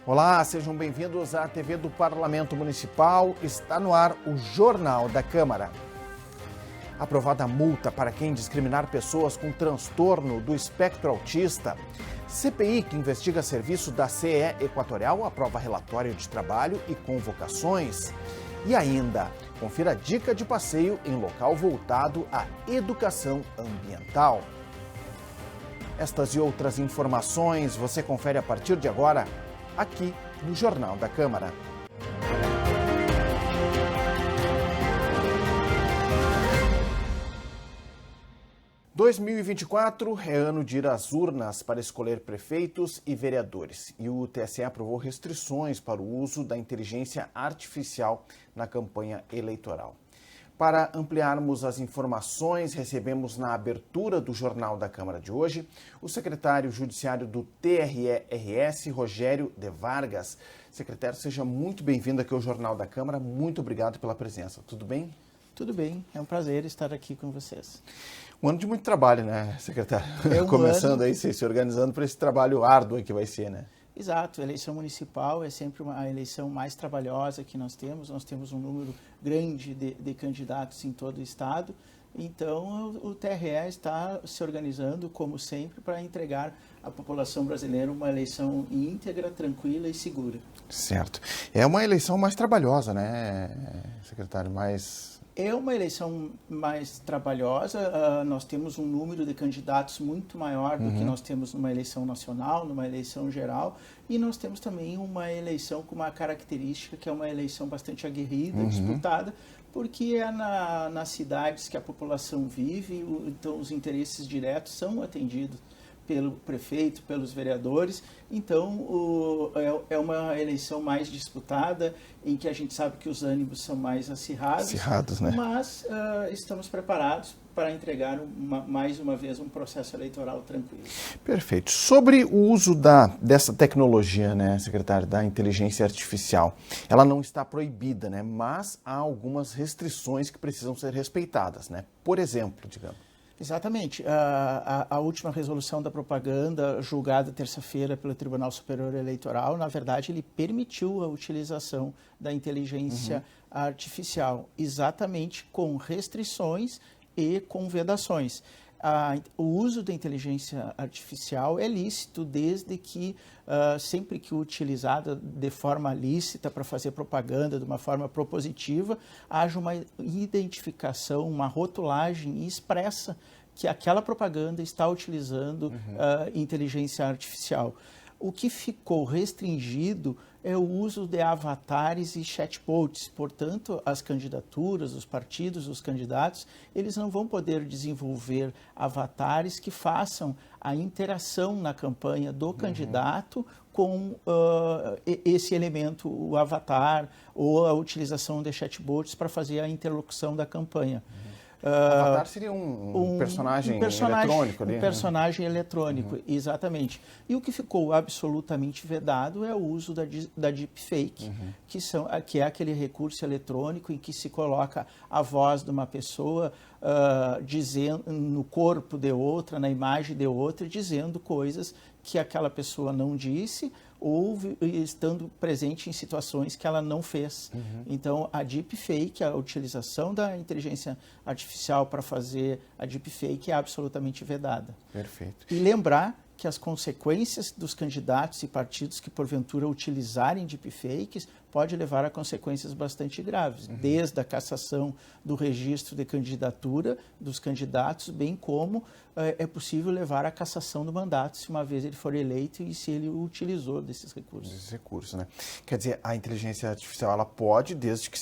Olá, sejam bem-vindos à TV do Parlamento Municipal. Está no ar o Jornal da Câmara. Aprovada multa para quem discriminar pessoas com transtorno do espectro autista. CPI que investiga serviço da CE Equatorial aprova relatório de trabalho e convocações. E ainda, confira a dica de passeio em local voltado à educação ambiental. Estas e outras informações você confere a partir de agora, aqui no Jornal da Câmara. – 2024 é ano de ir às urnas para escolher prefeitos e vereadores. E o TSE aprovou restrições para o uso da inteligência artificial na campanha eleitoral. Para ampliarmos as informações, recebemos na abertura do Jornal da Câmara de hoje o secretário judiciário do TRE-RS, Rogério de Vargas. Secretário, seja muito bem-vindo aqui ao Jornal da Câmara. Muito obrigado pela presença. Tudo bem? Tudo bem. É um prazer estar aqui com vocês. Um ano de muito trabalho, né, secretário? Começando aí, se organizando para esse trabalho árduo que vai ser, né? Exato, a eleição municipal é sempre a eleição mais trabalhosa que nós temos um número grande de candidatos em todo o estado, então o TRE está se organizando, como sempre, para entregar à população brasileira uma eleição íntegra, tranquila e segura. Certo. É uma eleição mais trabalhosa, né, secretário? É uma eleição mais trabalhosa, nós temos um número de candidatos muito maior do que nós temos numa eleição nacional, numa eleição geral, e nós temos também uma eleição com uma característica que é uma eleição bastante aguerrida, disputada, porque é nas cidades que a população vive, então os interesses diretos são atendidos pelo prefeito, pelos vereadores, então é uma eleição mais disputada, em que a gente sabe que os ânimos são mais acirrados, né? Mas estamos preparados para entregar mais uma vez um processo eleitoral tranquilo. Perfeito. Sobre o uso dessa tecnologia, né, secretário, da inteligência artificial, ela não está proibida, né, mas há algumas restrições que precisam ser respeitadas, né? Por exemplo, digamos. Exatamente. A última resolução da propaganda, julgada terça-feira pelo Tribunal Superior Eleitoral, na verdade, ele permitiu a utilização da inteligência artificial, exatamente com restrições e com vedações. O uso da inteligência artificial é lícito desde que, sempre que utilizada de forma lícita para fazer propaganda de uma forma propositiva, haja uma identificação, uma rotulagem expressa que aquela propaganda está utilizando inteligência artificial. O que ficou restringido é o uso de avatares e chatbots. Portanto, as candidaturas, os partidos, os candidatos, eles não vão poder desenvolver avatares que façam a interação na campanha do candidato com esse elemento, o avatar ou a utilização de chatbots para fazer a interlocução da campanha. Avatar seria um personagem eletrônico ali, um personagem eletrônico, exatamente. E o que ficou absolutamente vedado é o uso da deepfake, que é aquele recurso eletrônico em que se coloca a voz de uma pessoa dizendo no corpo de outra, na imagem de outra, dizendo coisas que aquela pessoa não disse ou estando presente em situações que ela não fez. Então, a deepfake, a utilização da inteligência artificial para fazer a deepfake é absolutamente vedada. Perfeito. E lembrar que as consequências dos candidatos e partidos que, porventura, utilizarem deepfakes pode levar a consequências bastante graves, desde a cassação do registro de candidatura dos candidatos, bem como é possível levar à cassação do mandato se uma vez ele for eleito e se ele utilizou desses recursos. Desses recursos, né? Quer dizer, a inteligência artificial, ela pode, desde que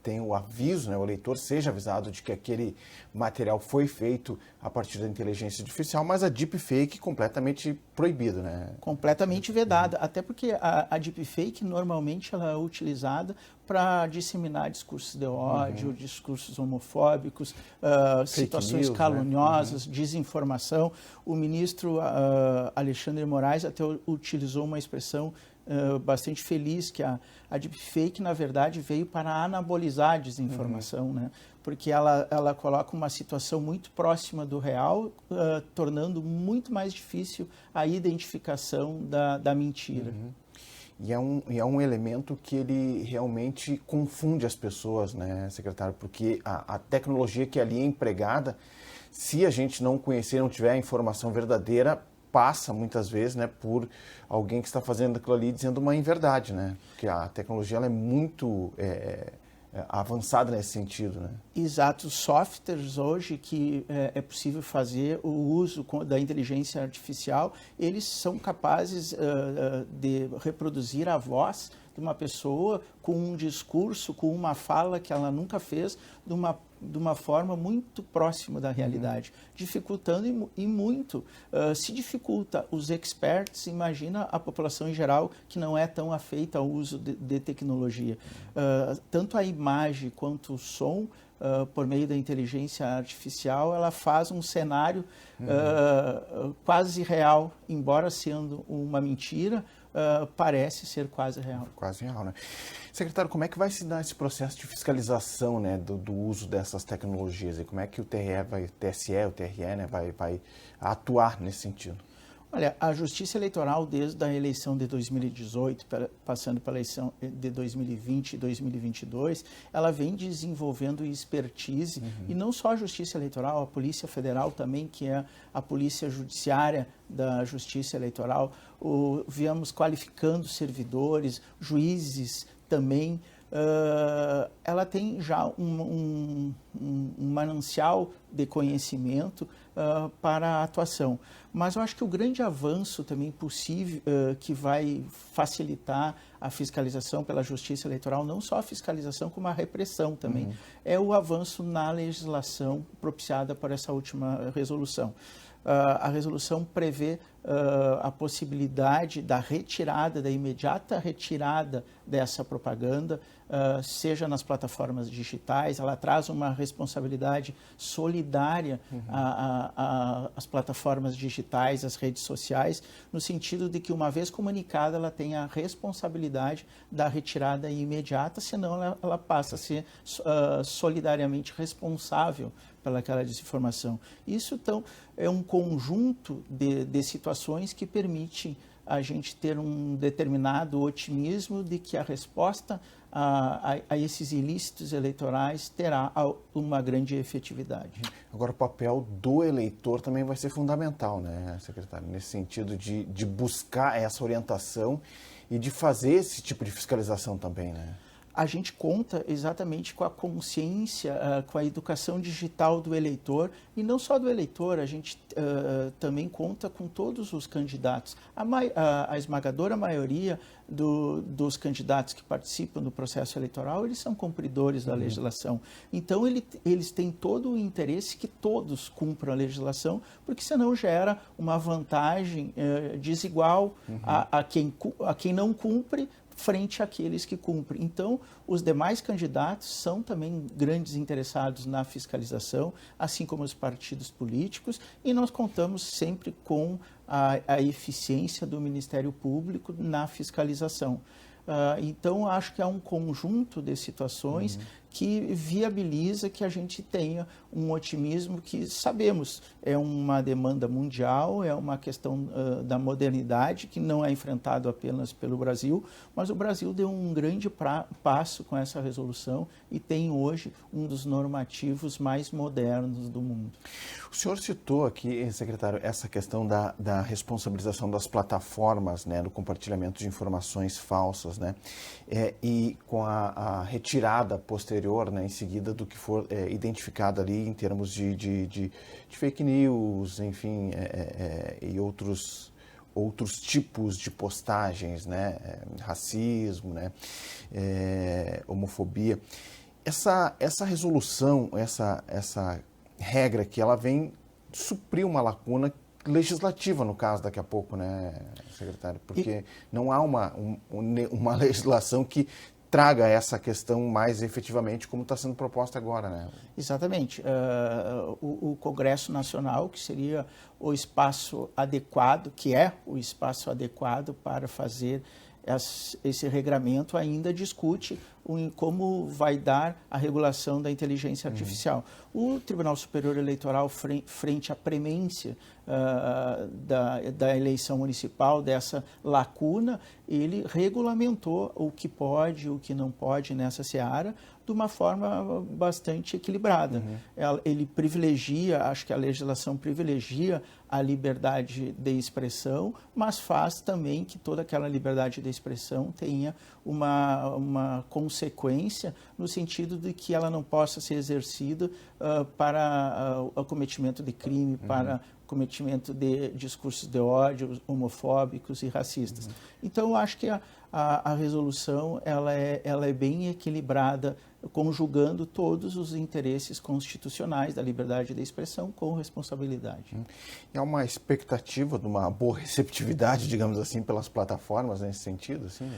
tenha o aviso, né, o eleitor seja avisado de que aquele material foi feito a partir da inteligência artificial, mas a deepfake completamente proibida, né? Completamente vedada, até porque a deepfake normalmente ela é utilizada para disseminar discursos de ódio, discursos homofóbicos, situações news, caluniosas, desinformação. O ministro Alexandre Moraes até utilizou uma expressão bastante feliz, que a deepfake, na verdade, veio para anabolizar a desinformação, né? Porque ela coloca uma situação muito próxima do real, tornando muito mais difícil a identificação da mentira. E é um elemento que ele realmente confunde as pessoas, né, secretário? Porque a tecnologia que ali é empregada, se a gente não conhecer, não tiver a informação verdadeira, passa muitas vezes, né, por alguém que está fazendo aquilo ali dizendo uma inverdade, né? Porque a tecnologia ela é muito avançada nesse sentido, né? Exato. Os softwares hoje que é possível fazer o uso da inteligência artificial, eles são capazes de reproduzir a voz de uma pessoa com um discurso, com uma fala que ela nunca fez, de uma forma muito próxima da realidade, dificultando e muito. Se dificulta os experts, imagina a população em geral que não é tão afeita ao uso de tecnologia. Tanto a imagem quanto o som, por meio da inteligência artificial, ela faz um cenário quase real, embora sendo uma mentira, parece ser quase real. Quase real, né? Secretário, como é que vai se dar esse processo de fiscalização, né, do uso dessas tecnologias? E como é que o TSE, o TRE, né, vai atuar nesse sentido? Olha, a Justiça Eleitoral, desde a eleição de 2018, passando pela eleição de 2020 e 2022, ela vem desenvolvendo expertise, e não só a Justiça Eleitoral, a Polícia Federal também, que é a Polícia Judiciária da Justiça Eleitoral, viemos qualificando servidores, juízes também. Ela tem já um manancial de conhecimento para a atuação. Mas eu acho que o grande avanço também possível, que vai facilitar a fiscalização pela Justiça Eleitoral, não só a fiscalização, como a repressão também, é o avanço na legislação propiciada por essa última resolução. A resolução prevê a possibilidade da retirada, da imediata retirada dessa propaganda, seja nas plataformas digitais. Ela traz uma responsabilidade solidária às plataformas digitais, às redes sociais, no sentido de que, uma vez comunicada, ela tem a responsabilidade da retirada imediata, senão ela passa a ser solidariamente responsável pelaquela desinformação. Isso, então, é um conjunto de situações que permite a gente ter um determinado otimismo de que a resposta a esses ilícitos eleitorais terá uma grande efetividade. Agora, o papel do eleitor também vai ser fundamental, né, secretário? Nesse sentido de buscar essa orientação e de fazer esse tipo de fiscalização também, né? A gente conta exatamente com a consciência, com a educação digital do eleitor, e não só do eleitor, a gente também conta com todos os candidatos. A esmagadora maioria dos candidatos que participam do processo eleitoral, eles são cumpridores da legislação. Então, eles têm todo o interesse que todos cumpram a legislação, porque senão gera uma vantagem desigual a quem não cumpre, frente àqueles que cumprem. Então, os demais candidatos são também grandes interessados na fiscalização, assim como os partidos políticos, e nós contamos sempre com a eficiência do Ministério Público na fiscalização. Então, acho que é um conjunto de situações que viabiliza que a gente tenha um otimismo que, sabemos, é uma demanda mundial, é uma questão da modernidade, que não é enfrentado apenas pelo Brasil, mas o Brasil deu um grande passo com essa resolução e tem hoje um dos normativos mais modernos do mundo. O senhor citou aqui, secretário, essa questão da responsabilização das plataformas, né, do compartilhamento de informações falsas, né, e com a retirada posterior, né, em seguida do que for identificado ali em termos de fake news, enfim, e outros tipos de postagens, né, racismo, né, homofobia. Essa resolução, essa regra que ela vem suprir uma lacuna legislativa, no caso, daqui a pouco, né, secretário? Porque não há uma legislação que traga essa questão mais efetivamente como está sendo proposta agora, né? Exatamente. O Congresso Nacional, que seria o espaço adequado, que é o espaço adequado para fazer esse regramento, ainda discute como vai dar a regulação da inteligência artificial. O Tribunal Superior Eleitoral, frente à premência da eleição municipal, dessa lacuna, ele regulamentou o que pode, o que não pode nessa seara, de uma forma bastante equilibrada. Ele privilegia, acho que a legislação privilegia a liberdade de expressão, mas faz também que toda aquela liberdade de expressão tenha uma consequência no sentido de que ela não possa ser exercida para o cometimento de crime, para cometimento de discursos de ódio homofóbicos e racistas. Então, eu acho que a resolução ela é bem equilibrada, conjugando todos os interesses constitucionais da liberdade de expressão com responsabilidade. E há uma expectativa de uma boa receptividade, digamos assim, pelas plataformas nesse sentido? Assim?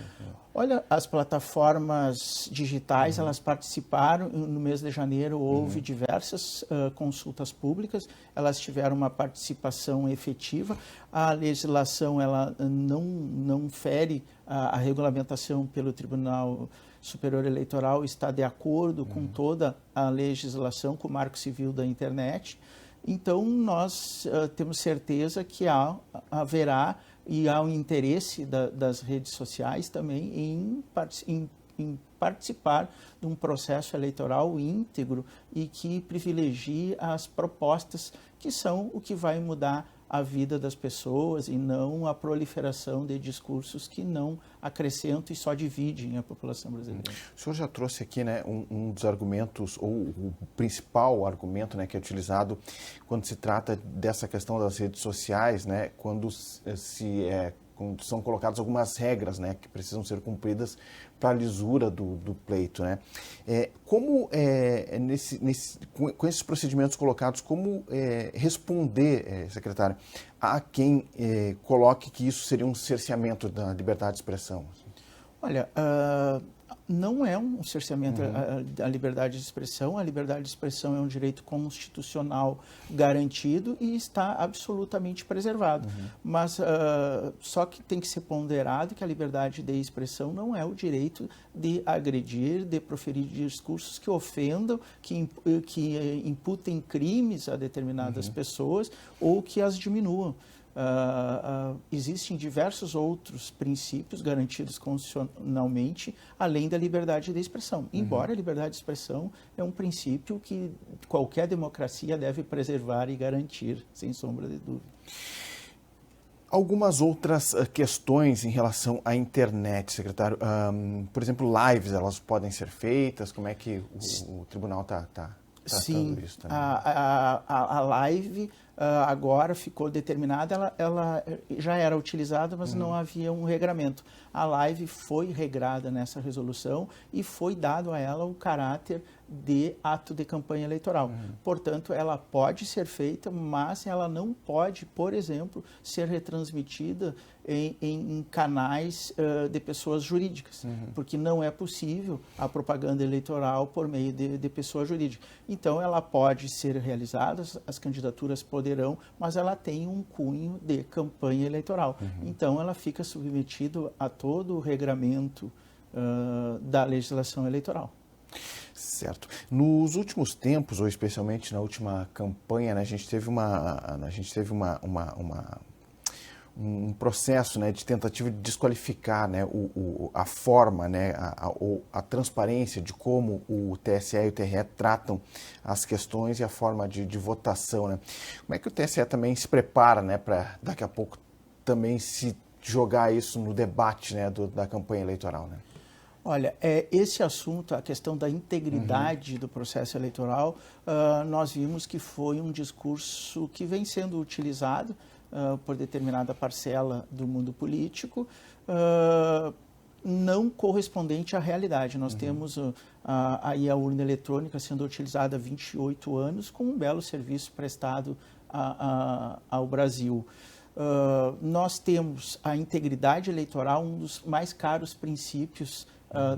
Olha, as plataformas digitais, elas participaram, no mês de janeiro houve diversas consultas públicas, elas tiveram uma participação efetiva, a legislação ela não fere a regulamentação pelo Tribunal Superior Eleitoral, está de acordo com toda a legislação, com o Marco Civil da Internet. Então, nós temos certeza que haverá e há um interesse das redes sociais também em participar de um processo eleitoral íntegro e que privilegie as propostas que são o que vai mudar a vida das pessoas e não a proliferação de discursos que não acrescentam e só dividem a população brasileira. O senhor já trouxe aqui, né, um dos argumentos, ou o principal argumento, né, que é utilizado quando se trata dessa questão das redes sociais, né, quando são colocadas algumas regras, né, que precisam ser cumpridas para a lisura do pleito, né? Com esses procedimentos colocados, como responder, secretário, a quem coloque que isso seria um cerceamento da liberdade de expressão? Olha, não é um cerceamento da liberdade de expressão. A liberdade de expressão é um direito constitucional garantido e está absolutamente preservado. Mas só que tem que ser ponderado que a liberdade de expressão não é o direito de agredir, de proferir discursos que ofendam, que imputem crimes a determinadas pessoas ou que as diminuam. Existem diversos outros princípios garantidos constitucionalmente, além da liberdade de expressão. Embora a liberdade de expressão é um princípio que qualquer democracia deve preservar e garantir, sem sombra de dúvida. Algumas outras questões em relação à internet, secretário. Por exemplo, lives, elas podem ser feitas? Como é que o tribunal está tratando isso também? A live agora ficou determinada, ela já era utilizada, mas não havia um regramento. A live foi regrada nessa resolução e foi dado a ela o caráter de ato de campanha eleitoral. Portanto, ela pode ser feita, mas ela não pode, por exemplo, ser retransmitida em canais de pessoas jurídicas, porque não é possível a propaganda eleitoral por meio de pessoa jurídica. Então, ela pode ser realizada, as candidaturas poderão, mas ela tem um cunho de campanha eleitoral. Então, ela fica submetida a todo o regramento da legislação eleitoral. Certo. Nos últimos tempos, ou especialmente na última campanha, né, a gente teve um processo, né, de tentativa de desqualificar, né, a forma, né, a transparência de como o TSE e o TRE tratam as questões e a forma de votação, né? Como é que o TSE também se prepara, né, para daqui a pouco também se jogar isso no debate, né, da campanha eleitoral, né? Olha, esse assunto, a questão da integridade do processo eleitoral, nós vimos que foi um discurso que vem sendo utilizado por determinada parcela do mundo político, não correspondente à realidade. Nós temos aí a urna eletrônica sendo utilizada há 28 anos com um belo serviço prestado ao Brasil. Nós temos a integridade eleitoral, um dos mais caros princípios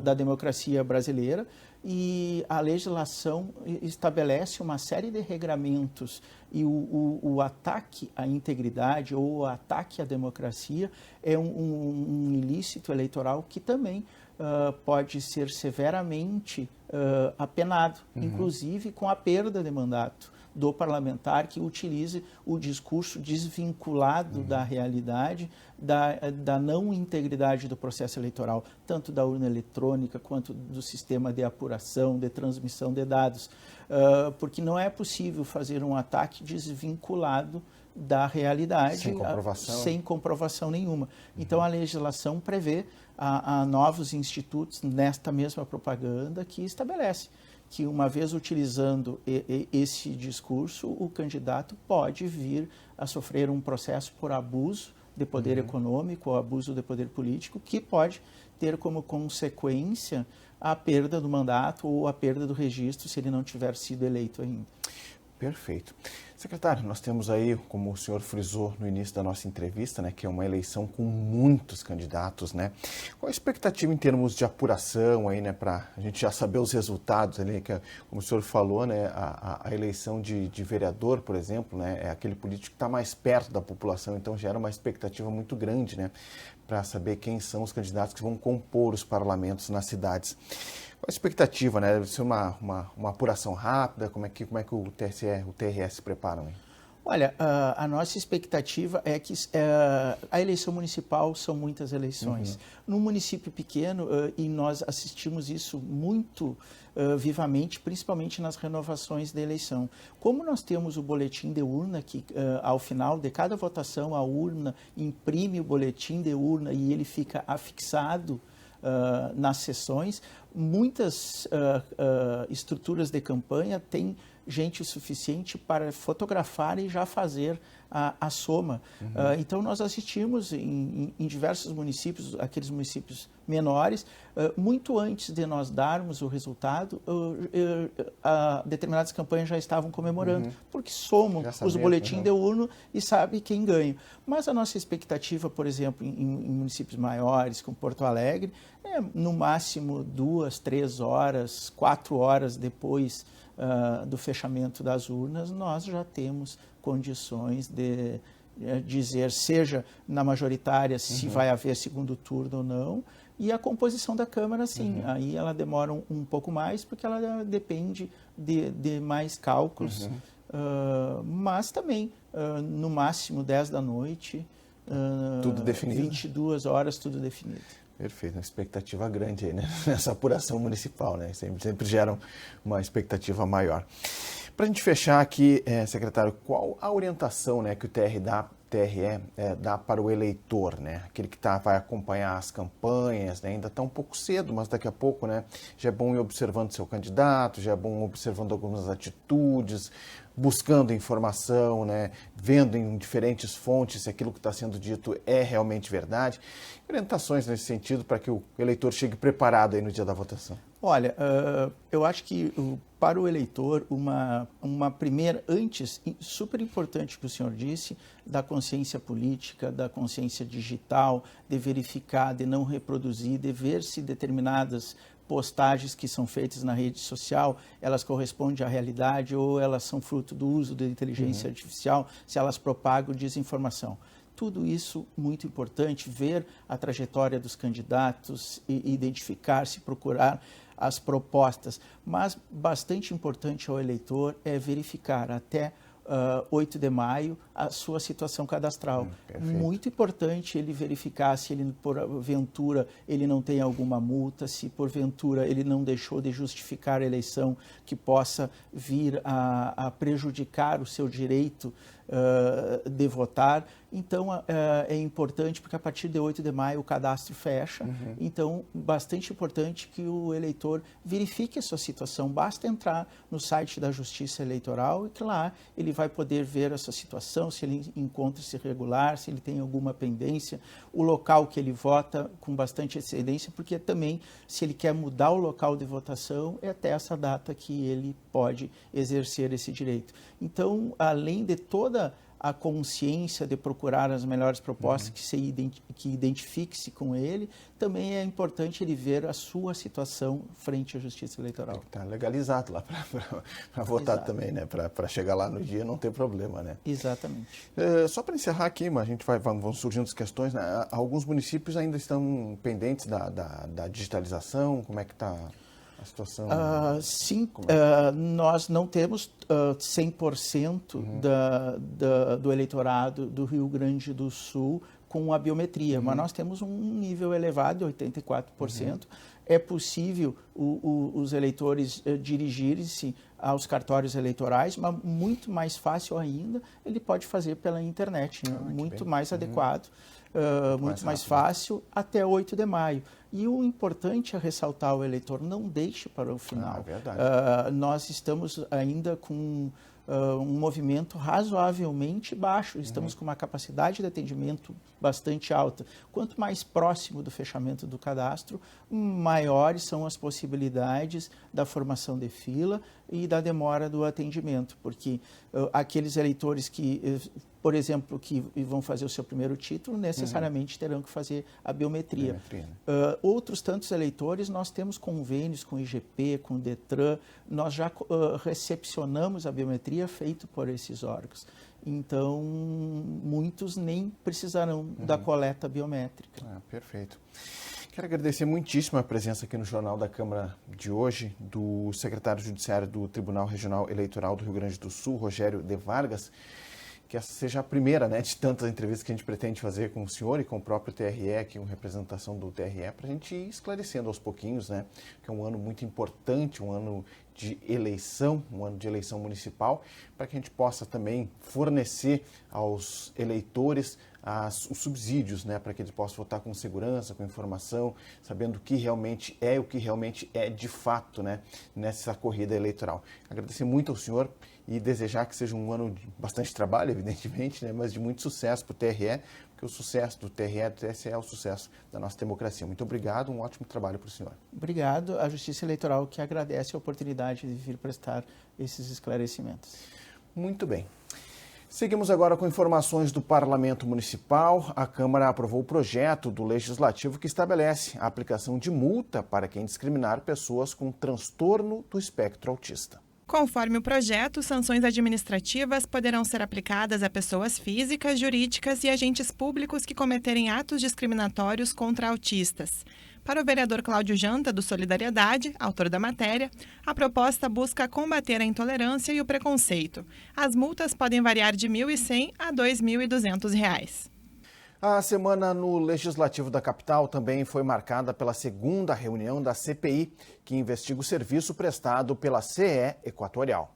da democracia brasileira, e a legislação estabelece uma série de regramentos e o ataque à integridade ou o ataque à democracia é um ilícito eleitoral que também pode ser severamente apenado, inclusive com a perda de mandato. do parlamentar que utilize o discurso desvinculado da realidade, da não integridade do processo eleitoral, tanto da urna eletrônica quanto do sistema de apuração, de transmissão de dados, porque não é possível fazer um ataque desvinculado da realidade, sem comprovação nenhuma. Então, a legislação prevê a novos institutos nesta mesma propaganda que estabelece que, uma vez utilizando esse discurso, o candidato pode vir a sofrer um processo por abuso de poder econômico ou abuso de poder político, que pode ter como consequência a perda do mandato ou a perda do registro se ele não tiver sido eleito ainda. Perfeito. Secretário, nós temos aí, como o senhor frisou no início da nossa entrevista, né, que é uma eleição com muitos candidatos, né? Qual a expectativa em termos de apuração aí, né, para a gente já saber os resultados ali, que, como o senhor falou, né, a eleição de vereador, por exemplo, né, é aquele político que está mais perto da população, então gera uma expectativa muito grande, né, para saber quem são os candidatos que vão compor os parlamentos nas cidades. Qual a expectativa, né? Deve ser uma apuração rápida? Como é que o TRE se prepara? Hein? Olha, a nossa expectativa é que a eleição municipal são muitas eleições. Num município pequeno, e nós assistimos isso muito vivamente, principalmente nas renovações da eleição. Como nós temos o boletim de urna, que ao final de cada votação, a urna imprime o boletim de urna e ele fica afixado nas sessões, muitas estruturas de campanha têm gente o suficiente para fotografar e já fazer a soma. Então, nós assistimos em diversos municípios, aqueles municípios menores, muito antes de nós darmos o resultado, determinadas campanhas já estavam comemorando, porque somam os boletins de urna e sabe quem ganha. Mas a nossa expectativa, por exemplo, em municípios maiores, como Porto Alegre, é no máximo 2, 3 horas, 4 horas depois do fechamento das urnas, nós já temos condições de dizer, seja na majoritária, se vai haver segundo turno ou não, e a composição da Câmara, sim. Aí ela demora um pouco mais, porque ela depende de mais cálculos, mas também, no máximo 10 da noite, tudo definido. 22 horas, tudo definido. Perfeito, uma expectativa grande aí, né? Nessa apuração municipal, né? Sempre geram uma expectativa maior. Para a gente fechar aqui, secretário, qual a orientação, né, que o TRE dá para o eleitor, né? Aquele que vai acompanhar as campanhas, né? Ainda está um pouco cedo, mas daqui a pouco, né, já é bom ir observando seu candidato, já é bom observando algumas atitudes, buscando informação, né, vendo em diferentes fontes se aquilo que está sendo dito é realmente verdade. Orientações nesse sentido para que o eleitor chegue preparado aí no dia da votação. Olha, eu acho que para o eleitor, uma primeira, antes, super importante que o senhor disse, da consciência política, da consciência digital, de verificar, de não reproduzir, de ver se determinadas postagens que são feitas na rede social, elas correspondem à realidade ou elas são fruto do uso da inteligência artificial, se elas propagam desinformação. Tudo isso muito importante, ver a trajetória dos candidatos, identificar-se, procurar as propostas. Mas bastante importante ao eleitor é verificar até 8 de maio a sua situação cadastral. Muito importante ele verificar se ele, porventura, ele não tem alguma multa, se porventura ele não deixou de justificar a eleição que possa vir a prejudicar o seu direito de votar. Então, é importante, porque a partir de 8 de maio o cadastro fecha. Então, bastante importante que o eleitor verifique a sua situação. Basta entrar no site da Justiça Eleitoral e que lá ele vai poder ver a sua situação, se ele encontra-se irregular, se ele tem alguma pendência, o local que ele vota com bastante excedência, porque também, se ele quer mudar o local de votação, é até essa data que ele pode exercer esse direito. Então, além de toda a consciência de procurar as melhores propostas que identifique-se com ele, também é importante ele ver a sua situação frente à Justiça Eleitoral. Está legalizado lá para votar também, né? Para chegar lá no dia não ter problema, né? Exatamente. Só para encerrar aqui, a gente vão surgindo as questões, né? Alguns municípios ainda estão pendentes da digitalização, como é que está? a situação? Sim, nós não temos 100% do eleitorado do Rio Grande do Sul com a biometria, mas nós temos um nível elevado, 84%. É possível os eleitores dirigirem-se aos cartórios eleitorais, mas muito mais fácil ainda, ele pode fazer pela internet, né? Muito mais adequado, muito mais fácil, até 8 de maio. E o importante é ressaltar o eleitor, não deixe para o final. Nós estamos ainda com um movimento razoavelmente baixo, estamos com uma capacidade de atendimento bastante alta. Quanto mais próximo do fechamento do cadastro, maiores são as possibilidades da formação de fila e da demora do atendimento, porque aqueles eleitores que, por exemplo, que vão fazer o seu primeiro título, necessariamente terão que fazer a biometria. Outros tantos eleitores, nós temos convênios com o IGP, com o Detran, nós já recepcionamos a biometria feita por esses órgãos. Então, muitos nem precisarão da coleta biométrica. Perfeito. Quero agradecer muitíssimo a presença aqui no Jornal da Câmara de hoje do secretário judiciário do Tribunal Regional Eleitoral do Rio Grande do Sul, Rogério de Vargas, que essa seja a primeira, né, de tantas entrevistas que a gente pretende fazer com o senhor e com o próprio TRE, aqui, uma representação do TRE, para a gente ir esclarecendo aos pouquinhos, né, que é um ano muito importante, um ano de eleição, um ano de eleição municipal, para que a gente possa também fornecer aos eleitores os subsídios, né, para que eles possam votar com segurança, com informação, sabendo o que realmente é de fato, né, nessa corrida eleitoral. Agradecer muito ao senhor e desejar que seja um ano de bastante trabalho, evidentemente, né, mas de muito sucesso para o TRE, porque o sucesso do TRE e do TSE é o sucesso da nossa democracia. Muito obrigado, um ótimo trabalho para o senhor. Obrigado à Justiça Eleitoral, que agradece a oportunidade de vir prestar esses esclarecimentos. Muito bem. Seguimos agora com informações do Parlamento Municipal. A Câmara aprovou o projeto do Legislativo que estabelece a aplicação de multa para quem discriminar pessoas com transtorno do espectro autista. Conforme o projeto, sanções administrativas poderão ser aplicadas a pessoas físicas, jurídicas e agentes públicos que cometerem atos discriminatórios contra autistas. Para o vereador Cláudio Janta, do Solidariedade, autor da matéria, a proposta busca combater a intolerância e o preconceito. As multas podem variar de R$ 1.100 a R$ 2.200. A semana no Legislativo da capital também foi marcada pela segunda reunião da CPI, que investiga o serviço prestado pela CE Equatorial.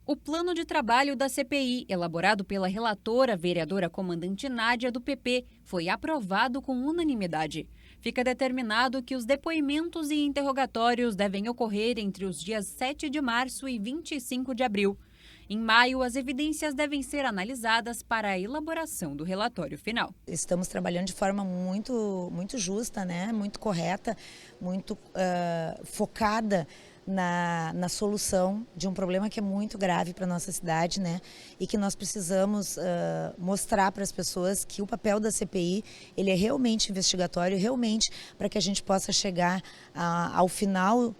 O plano de trabalho da CPI, elaborado pela relatora vereadora comandante Nádia, do PP, foi aprovado com unanimidade. Fica determinado que os depoimentos e interrogatórios devem ocorrer entre os dias 7 de março e 25 de abril. Em maio, as evidências devem ser analisadas para a elaboração do relatório final. Estamos trabalhando de forma muito justa, né? Muito correta, muito focada na solução de um problema que é muito grave para a nossa cidade, né? E que nós precisamos mostrar para as pessoas que o papel da CPI ele é realmente investigatório, realmente para que a gente possa chegar ao final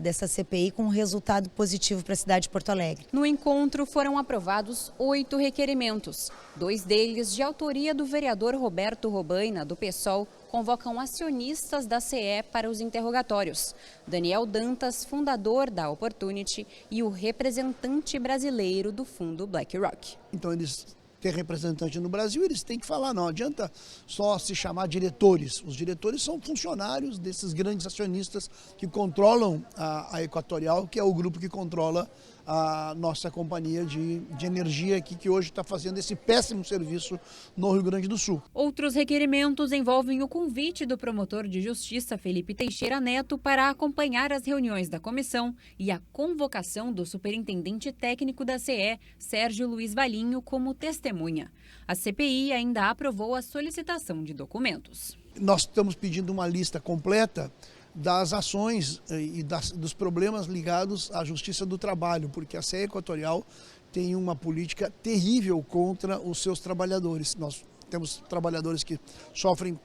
dessa CPI com um resultado positivo para a cidade de Porto Alegre. No encontro foram aprovados 8 requerimentos. 2 deles, de autoria do vereador Roberto Robaina, do PSOL, convocam acionistas da CE para os interrogatórios. Daniel Dantas, fundador da Opportunity, e o representante brasileiro do fundo BlackRock. Então eles têm representante no Brasil, eles têm que falar, não adianta só se chamar diretores. Os diretores são funcionários desses grandes acionistas que controlam a Equatorial, que é o grupo que controla a nossa companhia de energia aqui, que hoje está fazendo esse péssimo serviço no Rio Grande do Sul. Outros requerimentos envolvem o convite do promotor de justiça Felipe Teixeira Neto para acompanhar as reuniões da comissão e a convocação do superintendente técnico da CE, Sérgio Luiz Valinho, como testemunha. A CPI ainda aprovou a solicitação de documentos. Nós estamos pedindo uma lista completa das ações e dos problemas ligados à Justiça do Trabalho, porque a CE Equatorial tem uma política terrível contra os seus trabalhadores. Nós temos trabalhadores que sofrem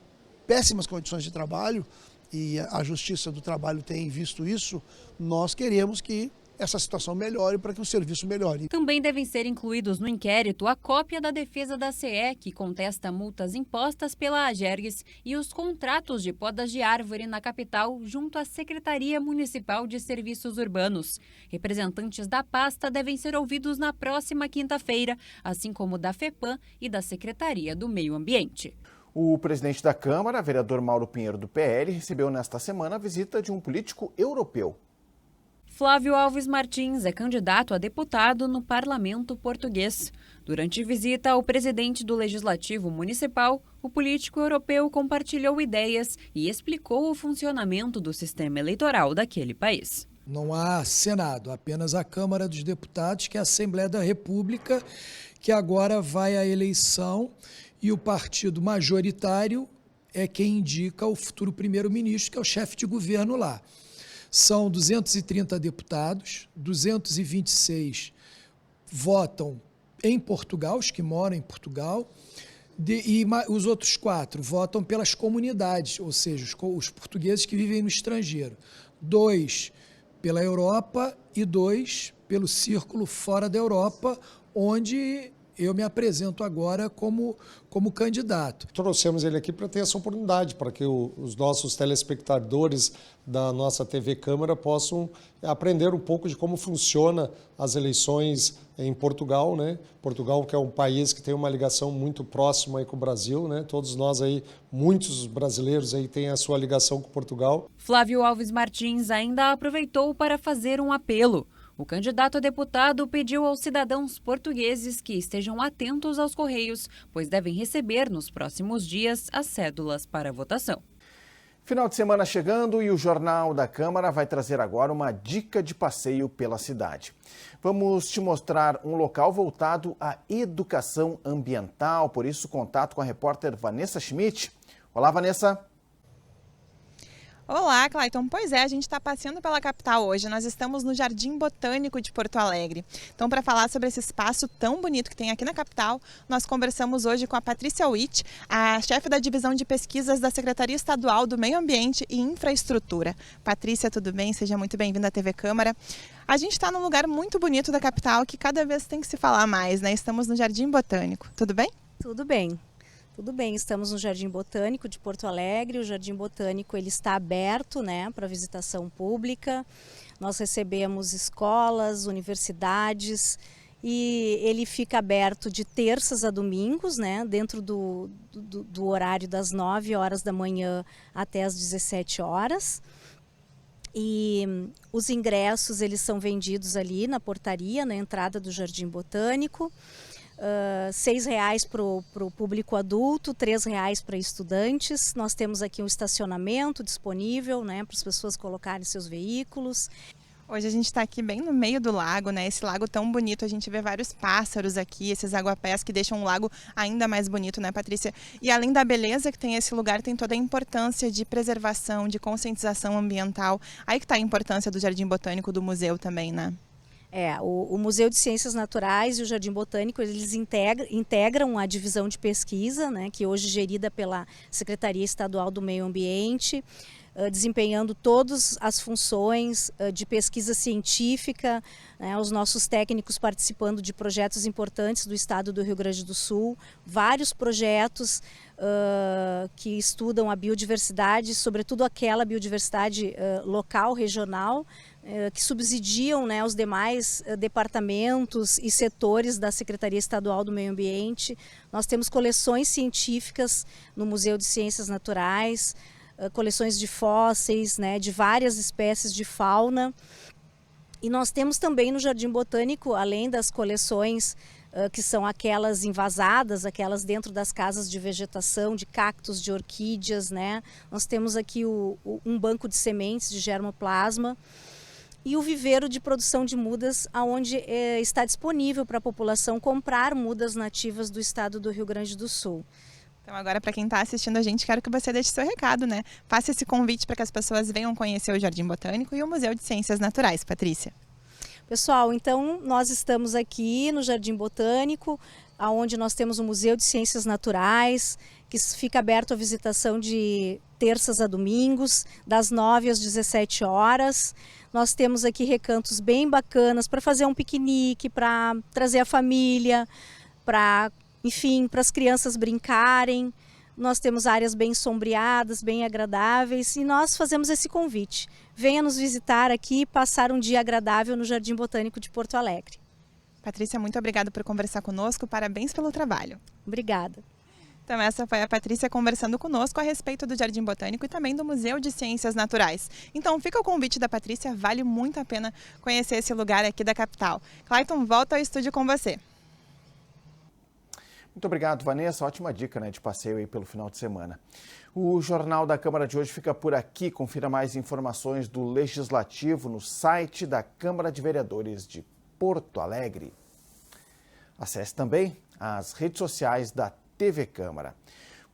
péssimas condições de trabalho e a Justiça do Trabalho tem visto isso. Nós queremos que essa situação melhore, para que o serviço melhore. Também devem ser incluídos no inquérito a cópia da defesa da CE, que contesta multas impostas pela Agergues, e os contratos de podas de árvore na capital junto à Secretaria Municipal de Serviços Urbanos. Representantes da pasta devem ser ouvidos na próxima quinta-feira, assim como da FEPAM e da Secretaria do Meio Ambiente. O presidente da Câmara, vereador Mauro Pinheiro, do PL, recebeu nesta semana a visita de um político europeu. Flávio Alves Martins é candidato a deputado no Parlamento Português. Durante visita ao presidente do Legislativo Municipal, o político europeu compartilhou ideias e explicou o funcionamento do sistema eleitoral daquele país. Não há Senado, apenas a Câmara dos Deputados, que é a Assembleia da República, que agora vai à eleição e o partido majoritário é quem indica o futuro primeiro-ministro, que é o chefe de governo lá. São 230 deputados, 226 votam em Portugal, os que moram em Portugal, e os outros 4 votam pelas comunidades, ou seja, os portugueses que vivem no estrangeiro. 2 pela Europa e 2 pelo círculo fora da Europa, onde eu me apresento agora como candidato. Trouxemos ele aqui para ter essa oportunidade, para que os nossos telespectadores da nossa TV Câmara possam aprender um pouco de como funciona as eleições em Portugal, né? Portugal, que é um país que tem uma ligação muito próxima aí com o Brasil, né? Todos nós aí, muitos brasileiros aí têm a sua ligação com Portugal. Flávio Alves Martins ainda aproveitou para fazer um apelo. O candidato a deputado pediu aos cidadãos portugueses que estejam atentos aos correios, pois devem receber nos próximos dias as cédulas para votação. Final de semana chegando e o Jornal da Câmara vai trazer agora uma dica de passeio pela cidade. Vamos te mostrar um local voltado à educação ambiental, por isso contato com a repórter Vanessa Schmidt. Olá, Vanessa. Olá, Clayton. Pois é, a gente está passeando pela capital hoje. Nós estamos no Jardim Botânico de Porto Alegre. Então, para falar sobre esse espaço tão bonito que tem aqui na capital, nós conversamos hoje com a Patrícia Witt, a chefe da divisão de pesquisas da Secretaria Estadual do Meio Ambiente e Infraestrutura. Patrícia, tudo bem? Seja muito bem-vinda à TV Câmara. A gente está num lugar muito bonito da capital que cada vez tem que se falar mais, né? Estamos no Jardim Botânico. Tudo bem? Tudo bem. Tudo bem, estamos no Jardim Botânico de Porto Alegre. O Jardim Botânico ele está aberto, né, para visitação pública. Nós recebemos escolas, universidades e ele fica aberto de terças a domingos, né, dentro do horário das 9 horas da manhã até as 17 horas. E os ingressos eles são vendidos ali na portaria, na entrada do Jardim Botânico. R$6 para o público adulto, R$3 para estudantes. Nós temos aqui um estacionamento disponível, né, para as pessoas colocarem seus veículos. Hoje a gente está aqui bem no meio do lago, né? Esse lago tão bonito, a gente vê vários pássaros aqui, esses aguapés que deixam o lago ainda mais bonito, né, Patrícia? E além da beleza que tem esse lugar, tem toda a importância de preservação, de conscientização ambiental. Aí que está a importância do Jardim Botânico, do museu também, né? O Museu de Ciências Naturais e o Jardim Botânico, eles integram a divisão de pesquisa, né, que hoje é gerida pela Secretaria Estadual do Meio Ambiente, desempenhando todas as funções de pesquisa científica, né, os nossos técnicos participando de projetos importantes do estado do Rio Grande do Sul, vários projetos que estudam a biodiversidade, sobretudo aquela biodiversidade local, regional, que subsidiam, né, os demais departamentos e setores da Secretaria Estadual do Meio Ambiente. Nós temos coleções científicas no Museu de Ciências Naturais, coleções de fósseis, né, de várias espécies de fauna. E nós temos também no Jardim Botânico, além das coleções que são aquelas invasadas, aquelas dentro das casas de vegetação, de cactos, de orquídeas, né? Nós temos aqui um banco de sementes de germoplasma e o viveiro de produção de mudas, onde está disponível para a população comprar mudas nativas do estado do Rio Grande do Sul. Então agora, para quem está assistindo a gente, quero que você deixe seu recado, né? Faça esse convite para que as pessoas venham conhecer o Jardim Botânico e o Museu de Ciências Naturais. Patrícia. Pessoal, então nós estamos aqui no Jardim Botânico, onde nós temos o Museu de Ciências Naturais, que fica aberto à visitação de terças a domingos, das 9 às 17 horas. Nós temos aqui recantos bem bacanas para fazer um piquenique, para trazer a família, para as crianças brincarem. Nós temos áreas bem sombreadas, bem agradáveis, e nós fazemos esse convite. Venha nos visitar aqui e passar um dia agradável no Jardim Botânico de Porto Alegre. Patrícia, muito obrigada por conversar conosco. Parabéns pelo trabalho. Obrigada. Então essa foi a Patrícia conversando conosco a respeito do Jardim Botânico e também do Museu de Ciências Naturais. Então fica o convite da Patrícia, vale muito a pena conhecer esse lugar aqui da capital. Clayton, volta ao estúdio com você. Muito obrigado, Vanessa. Ótima dica, né, de passeio aí pelo final de semana. O Jornal da Câmara de hoje fica por aqui. Confira mais informações do Legislativo no site da Câmara de Vereadores de Porto Alegre. Acesse também as redes sociais da TV Câmara.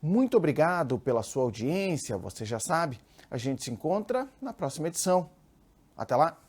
Muito obrigado pela sua audiência. Você já sabe, a gente se encontra na próxima edição. Até lá!